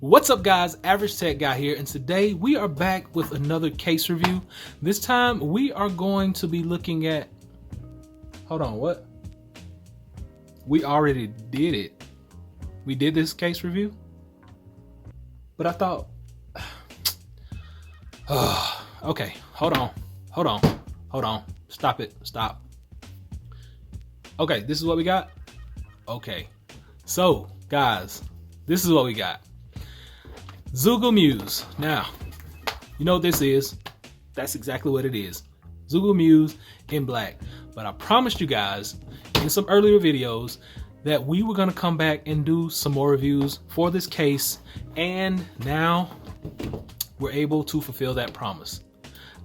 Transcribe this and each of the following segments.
What's up guys, Average Tech Guy here, and today we are back with another case review. This time we are going to be looking at, hold on, what? We already did it. We did this case review? But I thought, okay, hold on, stop it, stop. Okay, this is what we got? Okay, so guys, this is what we got. Zugu Muse. Now, you know what this is. That's exactly what it is. Zugu Muse in black. But I promised you guys in some earlier videos that we were going to come back and do some more reviews for this case. And now we're able to fulfill that promise.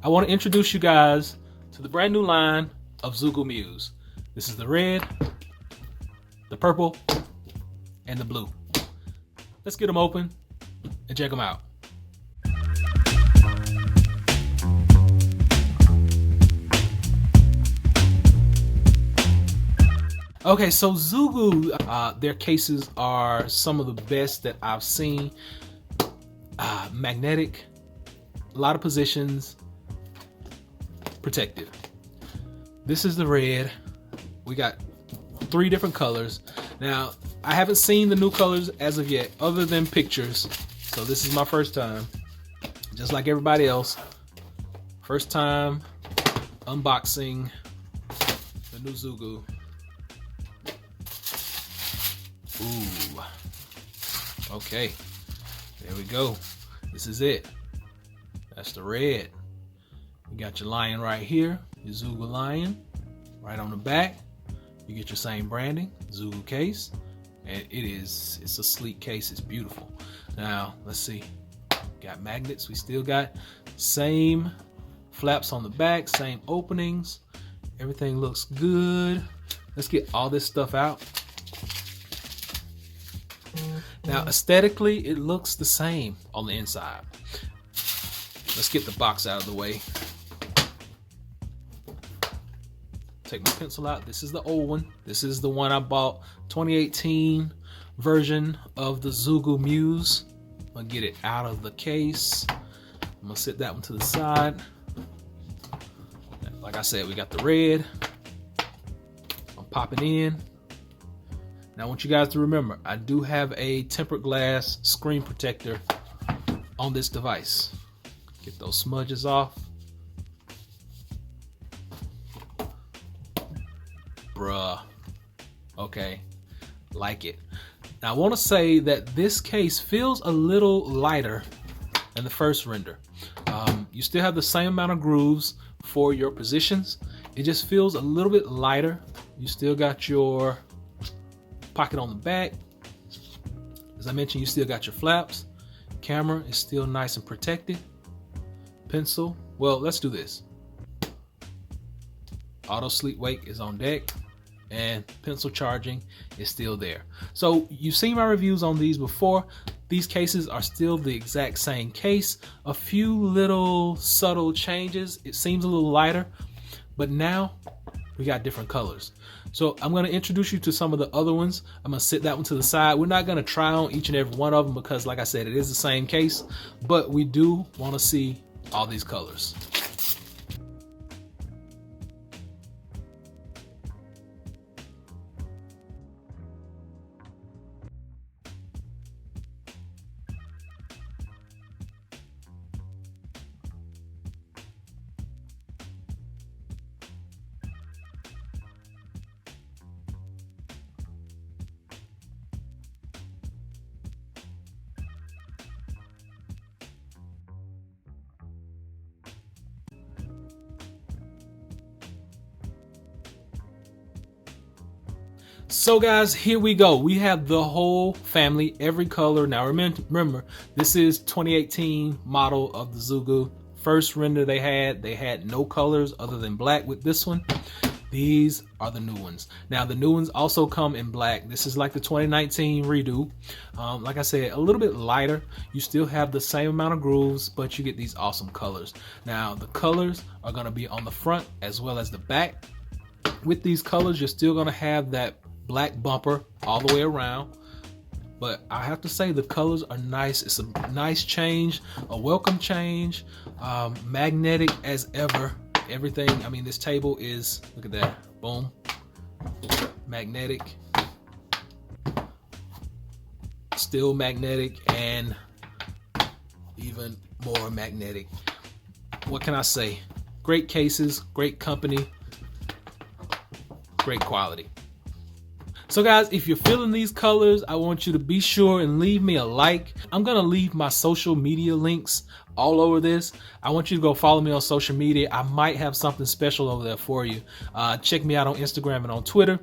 I want to introduce you guys to the brand new line of Zugu Muse. This is the red, the purple, and the blue. Let's get them open and check them out. Okay, so Zugu, their cases are some of the best that I've seen. Magnetic, a lot of positions, protective. This is the red. We got 3 different colors. Now, I haven't seen the new colors as of yet, other than pictures. So this is my first time, just like everybody else. First time unboxing the new Zugu. Ooh. Okay, there we go. This is it. That's the red. You got your lion right here, your Zugu lion. Right on the back, you get your same branding, Zugu Case. And it's a sleek case, it's beautiful. Now, let's see. Got magnets, we still got same flaps on the back, same openings. Everything looks good. Let's get all this stuff out. Now, aesthetically, it looks the same on the inside. Let's get the box out of the way. Take my pencil out. This is the old one. This is the one I bought, 2018 version of the Zugu Muse. I'm gonna get it out of the case. I'm gonna sit that one to the side. Like I said, we got the red. I'm popping in. Now I want you guys to remember, I do have a tempered glass screen protector on this device. Get those smudges off. Bruh. Okay, like it. Now I want to say that this case feels a little lighter than the first render. You still have the same amount of grooves for your positions. It just feels a little bit lighter. You still got your pocket on the back. As I mentioned, you still got your flaps. Camera is still nice and protected. Pencil. Well, let's do this. Auto sleep wake is on deck, and pencil charging is still there. So you've seen my reviews on these before. These cases are still the exact same case. A few little subtle changes. It seems a little lighter, but now we got different colors. So I'm going to introduce you to some of the other ones. I'm going to sit that one to the side. We're not going to try on each and every one of them because, like I said, it is the same case, but we do want to see all these colors. So guys, here we go. We have the whole family, every color. Now remember, this is 2018 model of the Zugu. First render they had no colors other than black with this one. These are the new ones. Now the new ones also come in black. This is like the 2019 redo. Like I said, a little bit lighter. You still have the same amount of grooves, but you get these awesome colors. Now the colors are gonna be on the front as well as the back. With these colors, you're still gonna have that black bumper all the way around, but I have to say the colors are nice. It's a nice change, a welcome change, magnetic as ever. Everything, I mean, this table is, look at that, boom, magnetic, still magnetic, and even more magnetic. What can I say? Great cases, great company, great quality. So guys, if you're feeling these colors, I want you to be sure and leave me a like. I'm gonna leave my social media links all over this. I want you to go follow me on social media. I might have something special over there for you. Check me out on Instagram and on Twitter.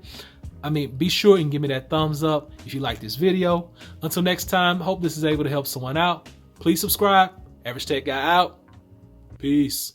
I mean, be sure and give me that thumbs up if you like this video. Until next time, hope this is able to help someone out. Please subscribe. Average Tech Guy out. Peace.